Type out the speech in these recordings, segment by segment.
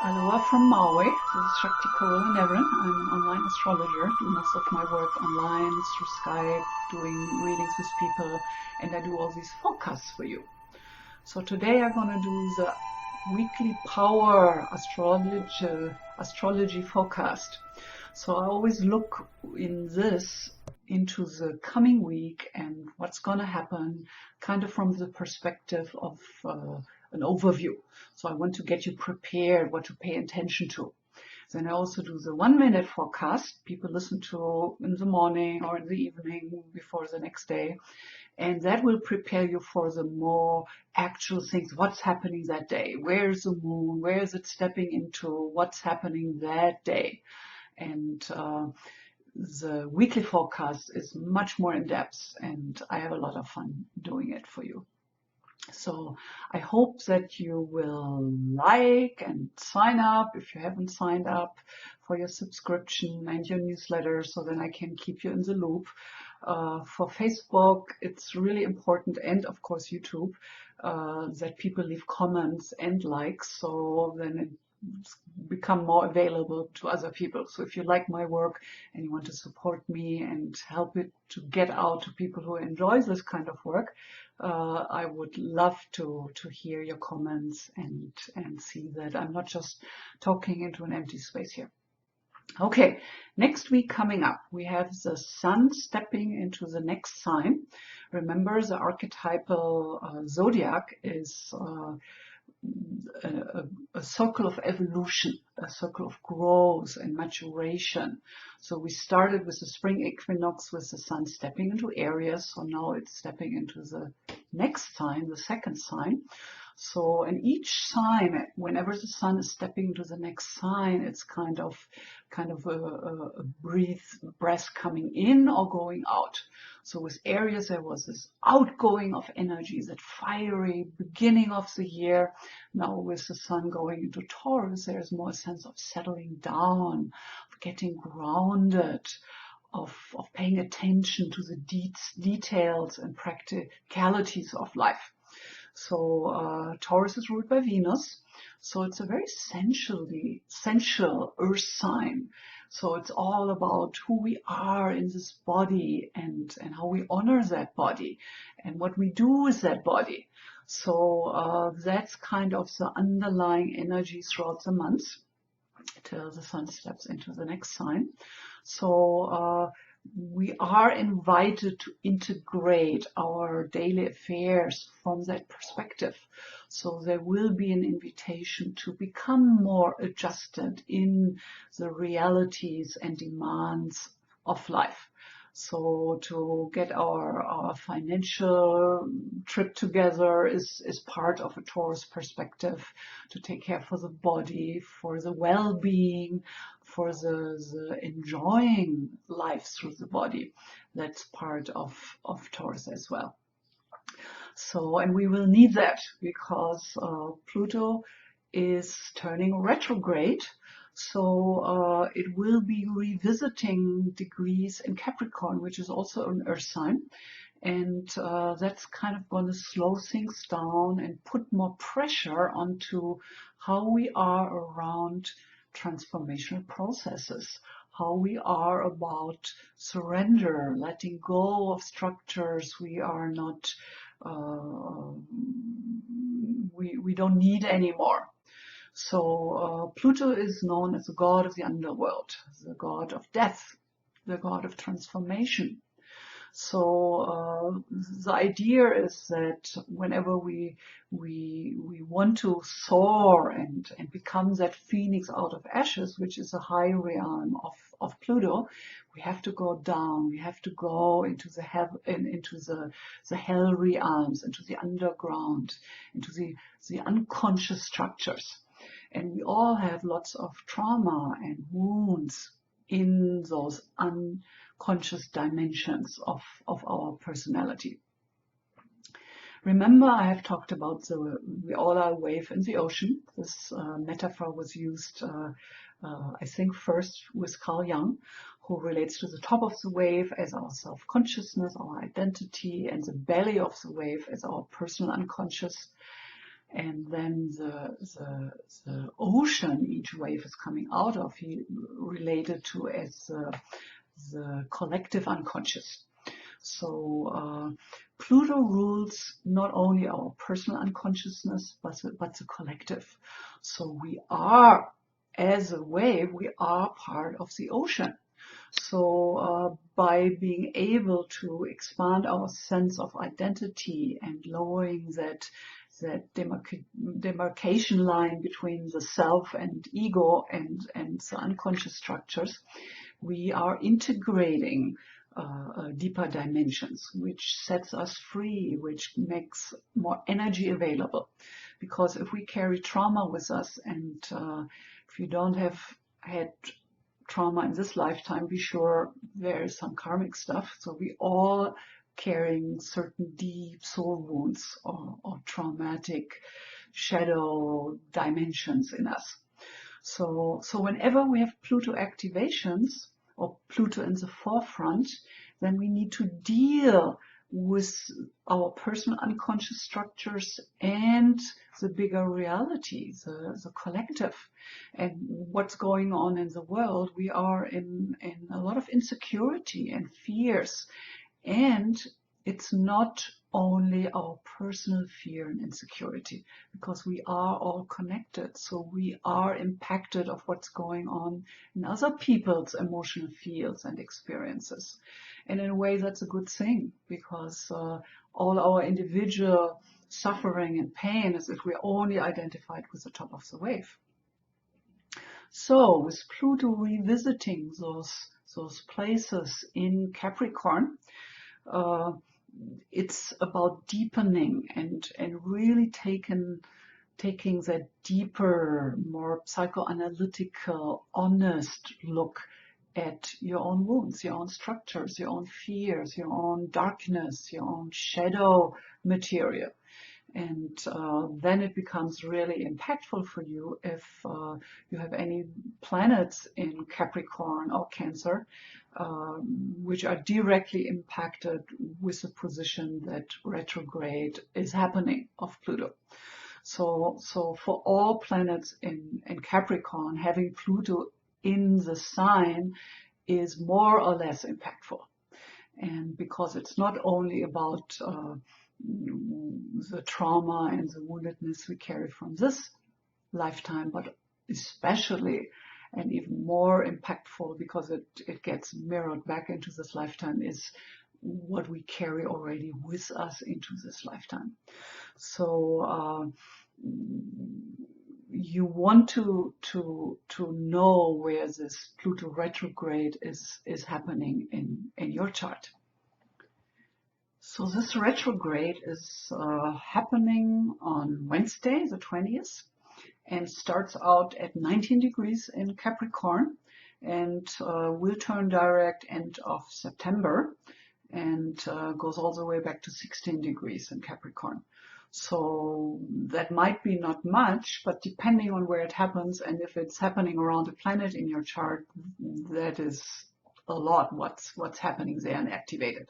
Aloha from Maui. This is Shakti Carola Navran. I'm an online astrologer. Do most of my work online through Skype, doing readings with people, and I do all these forecasts for you. So today I'm going to do the weekly power astrology forecast. So I always look into the coming week and what's going to happen, kind of from the perspective of an overview. So I want to get you prepared what to pay attention to. Then I also do the 1 minute forecast people listen to in the morning or in the evening before the next day. And that will prepare you for the more actual things. What's happening that day? Where's the moon? Where is it stepping into? What's happening that day? And the weekly forecast is much more in depth, and I have a lot of fun doing it for you. So I hope that you will like and sign up if you haven't signed up for your subscription and your newsletter, so then I can keep you in the loop. For Facebook, it's really important, and of course YouTube, that people leave comments and likes, so then it's become more available to other people. So if you like my work and you want to support me and help it to get out to people who enjoy this kind of work, I would love to hear your comments and see that I'm not just talking into an empty space here. Okay, next week coming up, we have the sun stepping into the next sign. Remember, the archetypal zodiac is a circle of evolution, a circle of growth and maturation. So we started with the spring equinox with the sun stepping into Aries, so now it's stepping into the next sign, the second sign. So in each sign, whenever the sun is stepping into the next sign, it's kind of a breath coming in or going out. So with Aries, there was this outgoing of energy, that fiery beginning of the year. Now with the sun going into Taurus, there's more a sense of settling down, of getting grounded, of paying attention to the details and practicalities of life. So Taurus is ruled by Venus, so it's a very sensual earth sign. So it's all about who we are in this body and how we honor that body and what we do with that body. So that's kind of the underlying energy throughout the month till the sun steps into the next sign. So we are invited to integrate our daily affairs from that perspective. So there will be an invitation to become more adjusted in the realities and demands of life. So to get our financial trip together is part of a Taurus perspective, to take care for the body, for the well-being, for the enjoying life through the body. That's part of Taurus as well. So, and we will need that because Pluto is turning retrograde. So it will be revisiting degrees in Capricorn, which is also an earth sign. And that's kind of going to slow things down and put more pressure onto how we are around transformational processes, how we are about surrender, letting go of structures we are not, we don't need anymore. So Pluto is known as the god of the underworld, the god of death, the god of transformation. So the idea is that whenever we want to soar and become that phoenix out of ashes, which is a high realm of Pluto, we have to go down. We have to go into the hell realms, into the underground, into the unconscious structures. And we all have lots of trauma and wounds in those unconscious dimensions of our personality. Remember, I have talked about we all are a wave in the ocean. This metaphor was used, I think, first with Carl Jung, who relates to the top of the wave as our self-consciousness, our identity, and the belly of the wave as our personal unconscious. and then the ocean each wave is coming out of, he related to as the collective unconscious. So Pluto rules not only our personal unconsciousness, but the collective. So we are, as a wave, we are part of the ocean. So by being able to expand our sense of identity and lowering that demarcation line between the self and ego and the unconscious structures, we are integrating deeper dimensions, which sets us free, which makes more energy available. Because if we carry trauma with us, and if you don't have had trauma in this lifetime, be sure there is some karmic stuff. So we all carrying certain deep soul wounds or traumatic shadow dimensions in us. So whenever we have Pluto activations or Pluto in the forefront, then we need to deal with our personal unconscious structures and the bigger reality, the collective, and what's going on in the world. We are in a lot of insecurity and fears, and it's not only our personal fear and insecurity, because we are all connected. So we are impacted of what's going on in other people's emotional fields and experiences. And in a way, that's a good thing, because all our individual suffering and pain is if we're only identified with the top of the wave. So with Pluto revisiting those places in Capricorn, it's about deepening and really taking that deeper, more psychoanalytical, honest look at your own wounds, your own structures, your own fears, your own darkness, your own shadow material. And then it becomes really impactful for you if you have any planets in Capricorn or Cancer, which are directly impacted with the position that retrograde is happening of Pluto. So for all planets in Capricorn, having Pluto in the sign is more or less impactful. And because it's not only about the trauma and the woundedness we carry from this lifetime, but especially and even more impactful, because it gets mirrored back into this lifetime, is what we carry already with us into this lifetime. So you want to know where this Pluto retrograde is happening in your chart. So this retrograde is happening on Wednesday, the 20th, and starts out at 19 degrees in Capricorn, and will turn direct end of September, and goes all the way back to 16 degrees in Capricorn. So that might be not much, but depending on where it happens, and if it's happening around a planet in your chart, that is a lot what's happening there and activated.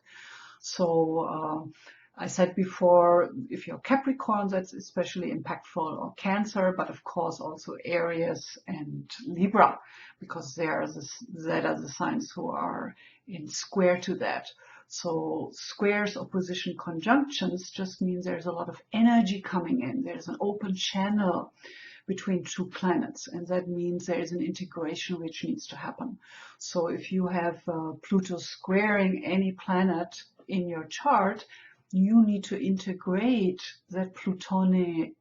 So I said before, if you're Capricorn, that's especially impactful, or Cancer, but of course also Aries and Libra, because that are the signs who are in square to that. So squares, opposition, conjunctions just means there's a lot of energy coming in. There's an open channel between two planets, and that means there is an integration which needs to happen. So if you have Pluto squaring any planet in your chart, you need to integrate that Plutonian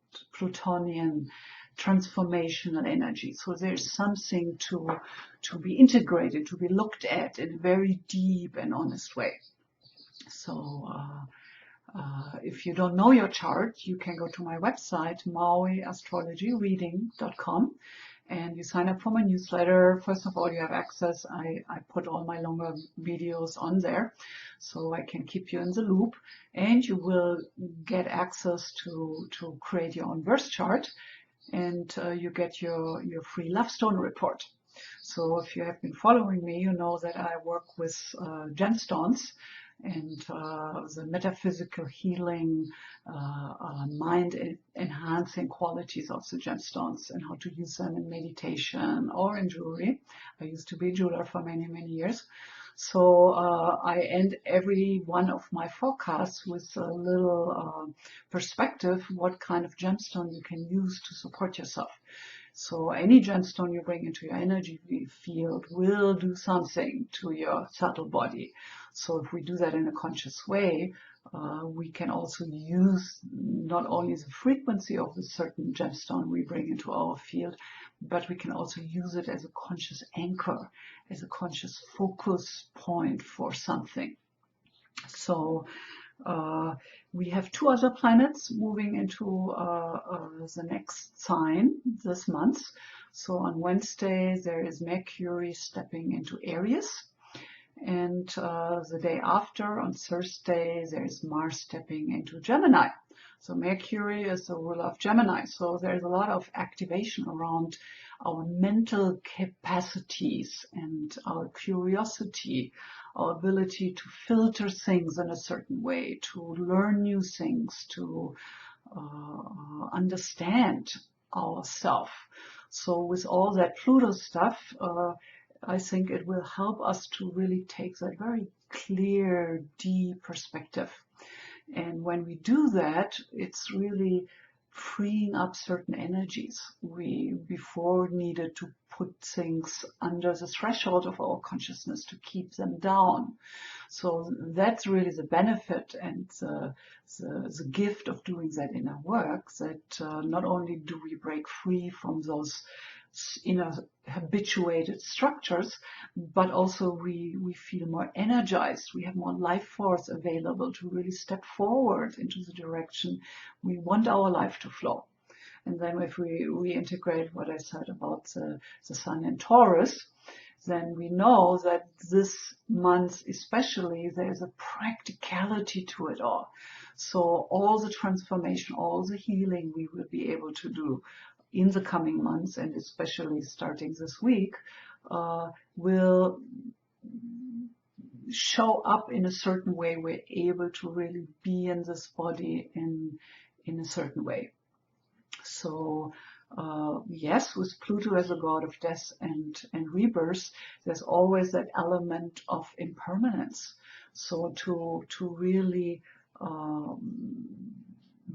transformational energy. So there's something to be integrated, to be looked at in a very deep and honest way. So if you don't know your chart, you can go to my website, mauiastrologyreading.com, and you sign up for my newsletter. First of all, you have access. I put all my longer videos on there, so I can keep you in the loop, and you will get access to create your own birth chart, and you get your free love stone report. So if you have been following me, you know that I work with gemstones. and the metaphysical healing, mind-enhancing qualities of the gemstones and how to use them in meditation or in jewelry. I used to be a jeweler for many, many years. So I end every one of my forecasts with a little perspective, what kind of gemstone you can use to support yourself. So any gemstone you bring into your energy field will do something to your subtle body. So if we do that in a conscious way, we can also use not only the frequency of a certain gemstone we bring into our field, but we can also use it as a conscious anchor, as a conscious focus point for something. So we have 2 other planets moving into the next sign this month. So on Wednesday there is Mercury stepping into Aries, and the day after, on Thursday, there is Mars stepping into Gemini. So Mercury is the ruler of Gemini. So there's a lot of activation around our mental capacities and our curiosity, our ability to filter things in a certain way, to learn new things, to understand ourselves. So with all that Pluto stuff, I think it will help us to really take that very clear, deep perspective. And when we do that, it's really freeing up certain energies we before needed to put things under the threshold of our consciousness to keep them down. So that's really the benefit and the gift of doing that inner work, that not only do we break free from those inner habituated structures, but also we feel more energized. We have more life force available to really step forward into the direction we want our life to flow. And then if we reintegrate what I said about the sun in Taurus, then we know that this month especially there's a practicality to it all. So all the transformation, all the healing we will be able to do in the coming months, and especially starting this week, will show up in a certain way. We're able to really be in this body in a certain way. So yes, with Pluto as a god of death and rebirth, there's always that element of impermanence. So to really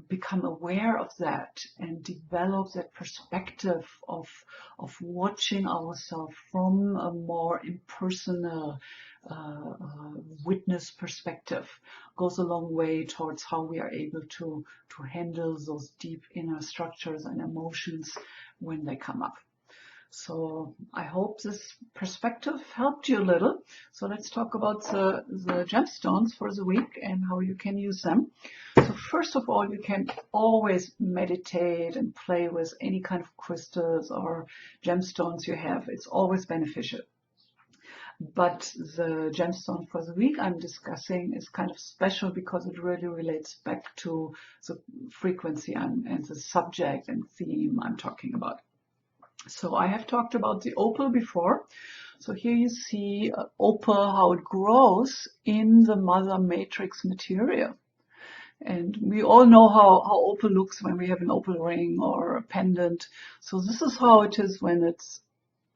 become aware of that and develop that perspective of watching ourselves from a more impersonal witness perspective goes a long way towards how we are able to handle those deep inner structures and emotions when they come up. So I hope this perspective helped you a little. So let's talk about the gemstones for the week and how you can use them. So first of all, you can always meditate and play with any kind of crystals or gemstones you have. It's always beneficial. But the gemstone for the week I'm discussing is kind of special because it really relates back to the frequency and the subject and theme I'm talking about. So I have talked about the opal before. So here you see opal, how it grows in the mother matrix material. And we all know how opal looks when we have an opal ring or a pendant. So this is how it is when it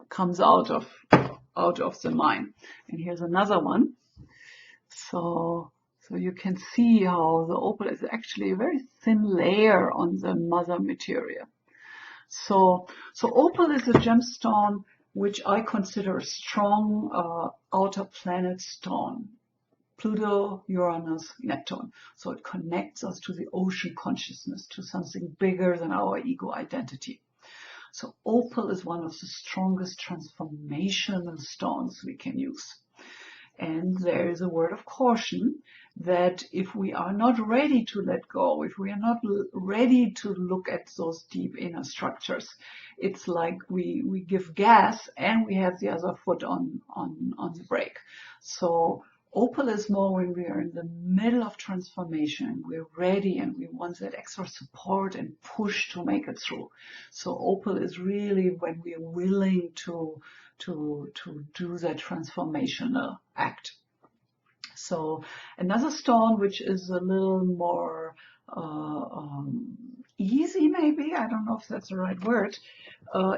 comes out of the mine. And here's another one. So you can see how the opal is actually a very thin layer on the mother material. So opal is a gemstone which I consider a strong outer planet stone. Pluto, Uranus, Neptune. So it connects us to the ocean consciousness, to something bigger than our ego identity. So opal is one of the strongest transformational stones we can use. And there is a word of caution that if we are not ready to let go, if we are not ready to look at those deep inner structures, it's like we give gas and we have the other foot on the brake. So opal is more when we are in the middle of transformation, we're ready and we want that extra support and push to make it through. So opal is really when we are willing to do that transformational act. So another stone which is a little more easy, maybe, I don't know if that's the right word,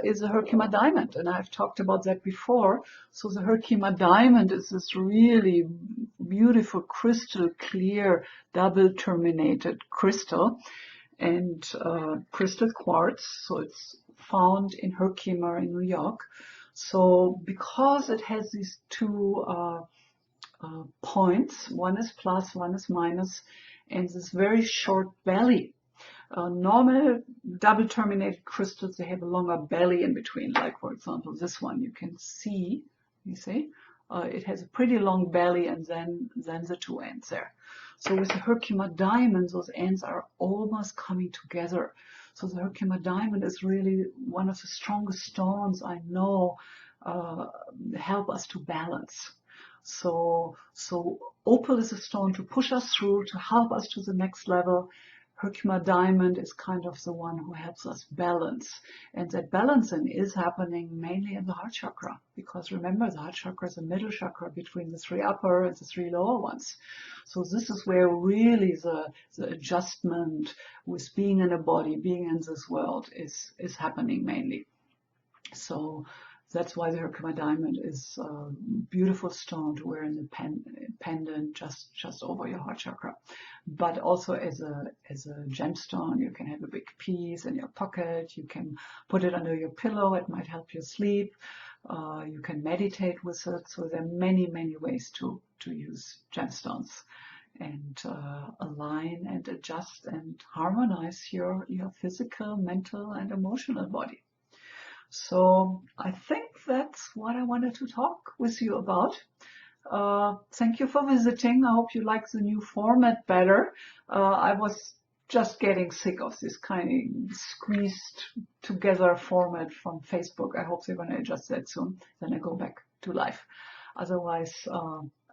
is the Herkimer diamond, and I've talked about that before. So the Herkimer diamond is this really beautiful crystal clear double terminated crystal, and crystal quartz. So it's found in Herkimer in New York. So because it has these two points, one is plus, one is minus, and this very short belly. Normal double terminated crystals, they have a longer belly in between, like for example this one, you can see, you see, it has a pretty long belly, and then the two ends there. So with the Herkimer diamond, those ends are almost coming together. So the Herkimer diamond is really one of the strongest stones I know, help us to balance. So opal is a stone to push us through, to help us to the next level. Herkimer diamond is kind of the one who helps us balance. And that balancing is happening mainly in the heart chakra, because remember, the heart chakra is the middle chakra between the three upper and the three lower ones. So this is where really the adjustment with being in a body, being in this world is happening mainly. So that's why the Herkimer diamond is a beautiful stone to wear in the pendant just over your heart chakra. But also as a gemstone, you can have a big piece in your pocket. You can put it under your pillow. It might help you sleep. You can meditate with it. So there are many, many ways to use gemstones and align and adjust and harmonize your physical, mental, and emotional body. So I think that's what I wanted to talk with you about. Thank you for visiting. I hope you like the new format better. I was just getting sick of this kind of squeezed together format from Facebook. I hope they're going to adjust that soon. Then I go back to live. Otherwise,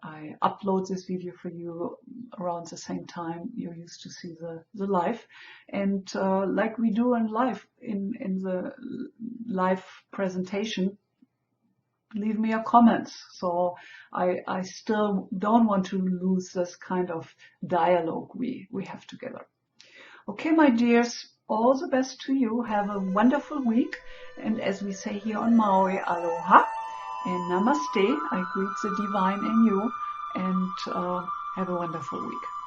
I upload this video for you around the same time you're used to see the live. And like we do in live, in the live presentation, leave me your comments. So I still don't want to lose this kind of dialogue we have together. Okay, my dears, all the best to you. Have a wonderful week. And as we say here on Maui, aloha and namaste. I greet the divine in you, and have a wonderful week.